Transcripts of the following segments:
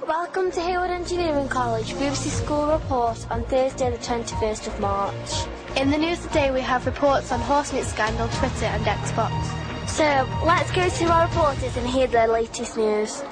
Welcome to Hayward Engineering College BBC School Report on Thursday the 21st of March. In the news today we have reports on horsemeat scandal, Twitter and Xbox. So let's go to our reporters and hear their latest news.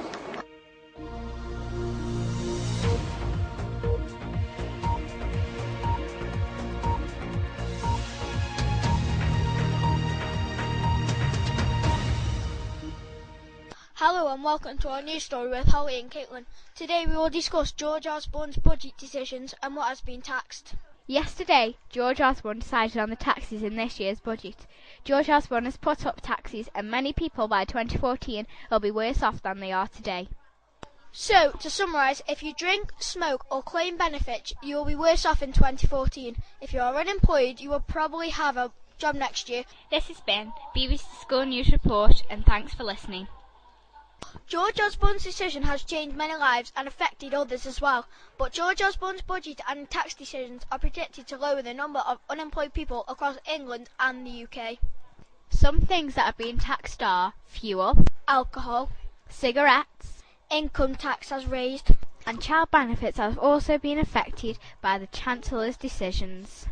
Hello and welcome to our news story with Holly and Caitlin. Today we will discuss George Osborne's budget decisions and what has been taxed. Yesterday, George Osborne decided on the taxes in this year's budget. George Osborne has put up taxes and many people by 2014 will be worse off than they are today. So, to summarise, if you drink, smoke or claim benefits, you will be worse off in 2014. If you are unemployed, you will probably have a job next year. This has been BBC School News Report and thanks for listening. George Osborne's decision has changed many lives and affected others as well, but George Osborne's budget and tax decisions are predicted to lower the number of unemployed people across England and the UK. Some things that are being taxed are fuel, Alcohol, cigarettes, income tax has raised, and child benefits have also been affected by the Chancellor's decisions.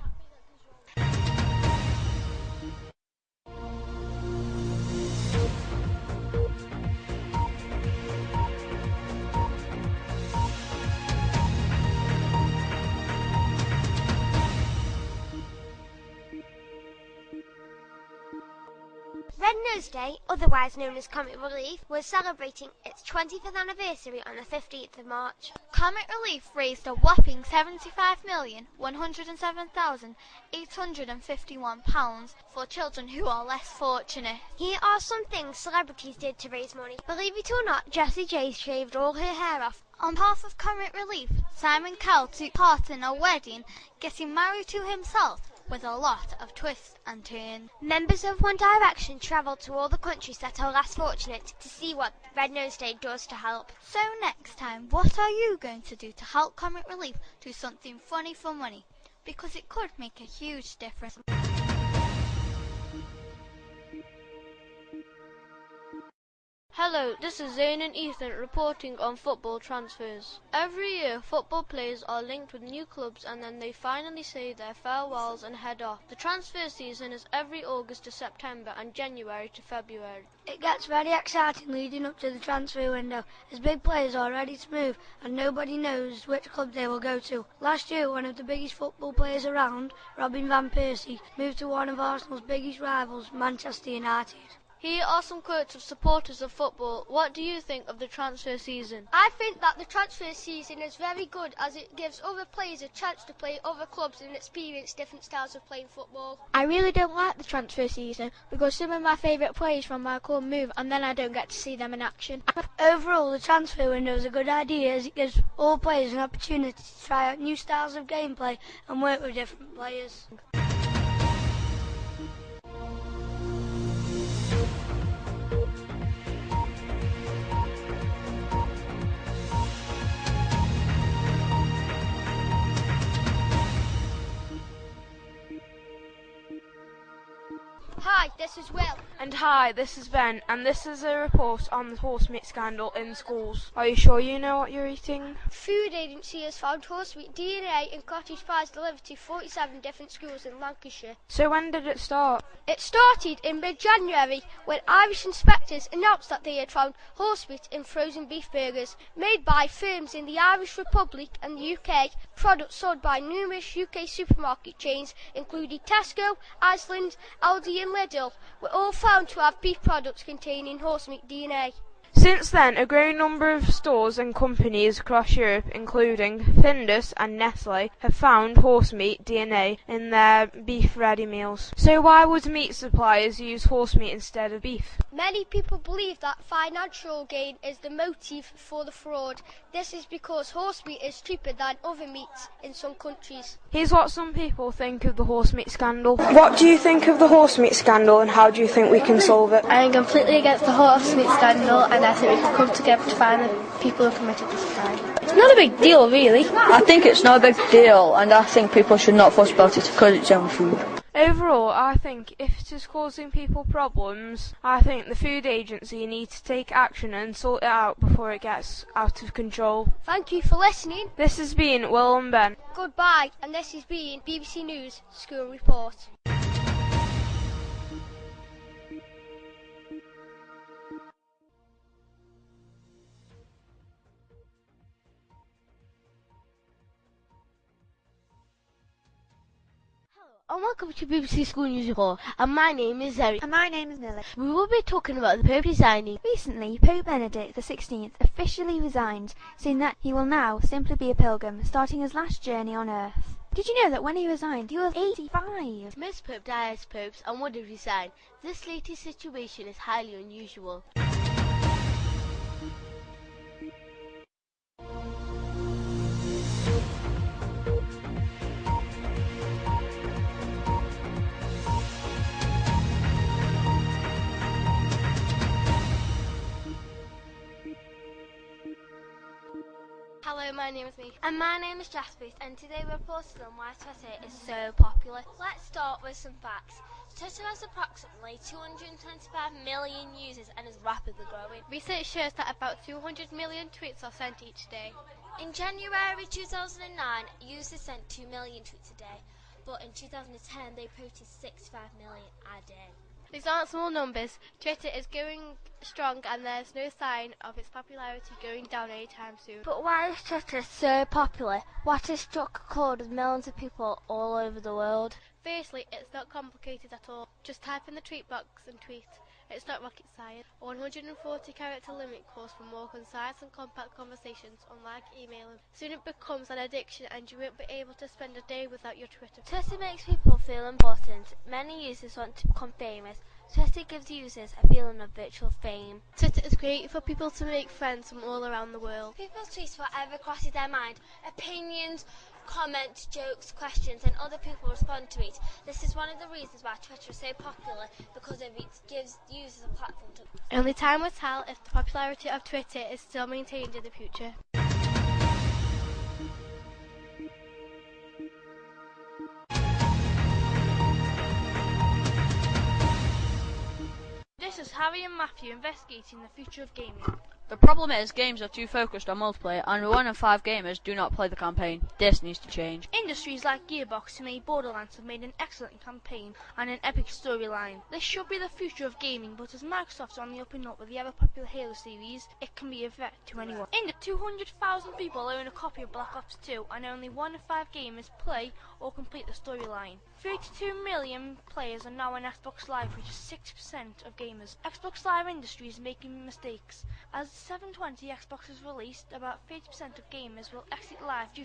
Red Nose Day, otherwise known as Comic Relief, was celebrating its 25th anniversary on the 15th of March. Comic Relief raised a whopping £75,107,851 for children who are less fortunate. Here are some things celebrities did to raise money. Believe it or not, Jessie J shaved all her hair off. On behalf of Comic Relief, Simon Cowell took part in a wedding, getting married to himself, with a lot of twists and turns. Members of One Direction travelled to all the countries that are less fortunate to see what Red Nose Day does to help. So next time, what are you going to do to help Comic Relief do something funny for money? Because it could make a huge difference. Hello, this is Zayn and Ethan reporting on football transfers. Every year, football players are linked with new clubs and then they finally say their farewells and head off. The transfer season is every August to September and January to February. It gets very exciting leading up to the transfer window, as big players are ready to move and nobody knows which club they will go to. Last year, one of the biggest football players around, Robin van Persie, moved to one of Arsenal's biggest rivals, Manchester United. Here are some quotes of supporters of football. What do you think of the transfer season? I think that the transfer season is very good as it gives other players a chance to play other clubs and experience different styles of playing football. I really don't like the transfer season because some of my favourite players from my club move and then I don't get to see them in action. Overall, the transfer window is a good idea as it gives all players an opportunity to try out new styles of gameplay and work with different players. Hi, this is Will. And hi, this is Ben, and this is a report on the horsemeat scandal in schools. Are you sure you know what you're eating? Food Agency has found horsemeat DNA in cottage pies delivered to 47 different schools in Lancashire. So when did it start? It started in mid-January when Irish inspectors announced that they had found horsemeat in frozen beef burgers made by firms in the Irish Republic and the UK, products sold by numerous UK supermarket chains including Tesco, Iceland, Aldi and Lidl, were all found to have beef products containing horsemeat DNA. Since then, a growing number of stores and companies across Europe, including Findus and Nestle, have found horsemeat DNA in their beef ready meals. So why would meat suppliers use horsemeat instead of beef? Many people believe that financial gain is the motive for the fraud. This is because horsemeat is cheaper than other meats in some countries. Here's what some people think of the horsemeat scandal. What do you think of the horsemeat scandal and how do you think we can solve it? I am completely against the horsemeat scandal and I think we can come together to find the people who committed this crime. It's not a big deal, really. I think it's not a big deal and I think people should not fuss about it because it's junk food. Overall, I think if it is causing people problems, I think the food agency needs to take action and sort it out before it gets out of control. Thank you for listening. This has been Will and Ben. Goodbye, and this has been BBC News School Report. And welcome to BBC School News Report, and my name is Zoe. And my name is Millie. We will be talking about the Pope resigning. Recently, Pope Benedict XVI officially resigned, saying that he will now simply be a pilgrim, starting his last journey on earth. Did you know that when he resigned, he was 85? Most Pope died as popes and would have resigned. This latest situation is highly unusual. Hello, my name is Meek. And my name is Jasper, and today we're reporting on why Twitter is so popular. Let's start with some facts. Twitter has approximately 225 million users and is rapidly growing. Research shows that about 200 million tweets are sent each day. In January 2009, users sent 2 million tweets a day, but in 2010 they posted 65 million a day. These aren't small numbers. Twitter is going strong and there's no sign of its popularity going down anytime soon. But why is Twitter so popular? What has struck a chord with millions of people all over the world? Firstly, it's not complicated at all. Just type in the tweet box and tweet. It's not rocket science. A 140 character limit calls for more concise and compact conversations, unlike emailing. Soon it becomes an addiction and you won't be able to spend a day without your Twitter. Twitter makes people feel important. Many users want to become famous. Twitter gives users a feeling of virtual fame. Twitter is great for people to make friends from all around the world. People tweet whatever crosses their mind. Opinions, comments, jokes, questions, and other people respond to it. This is one of the reasons why Twitter is so popular, because it gives users a platform to... Only time will tell if the popularity of Twitter is still maintained in the future. This is Harry and Matthew investigating the future of gaming. The problem is games are too focused on multiplayer, and 1 in 5 gamers do not play the campaign. This needs to change. Industries like Gearbox, who made Borderlands, have made an excellent campaign and an epic storyline. This should be the future of gaming, but as Microsoft's on the up and up with the ever-popular Halo series, it can be a threat to anyone. In the 200,000 people own a copy of Black Ops 2, and only 1 in 5 gamers play or complete the storyline. 32 million players are now on Xbox Live, which is 6% of gamers. Xbox Live industry is making mistakes. As 720 Xbox is released, about 30% of gamers will exit Live due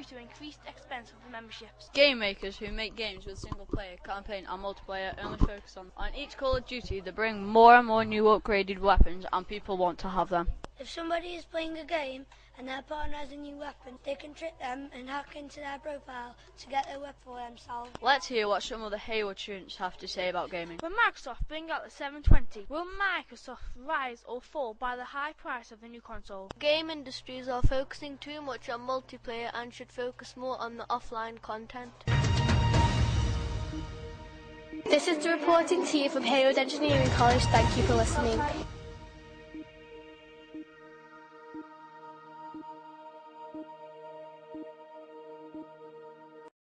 to increased expense of the memberships. Game makers who make games with single player, campaign and multiplayer only focus on each Call of Duty. They bring more and more new upgraded weapons and people want to have them. If somebody is playing a game and their partner has a new weapon, they can trick them and hack into their profile to get their weapon for themselves. Let's hear what some of the Hayward students have to say about gaming. When Microsoft bring out the 720, will Microsoft rise or fall by the high price of the new console? Game industries are focusing too much on multiplayer and should focus more on the offline content. This is the reporting team from Hayward Engineering College. Thank you for listening.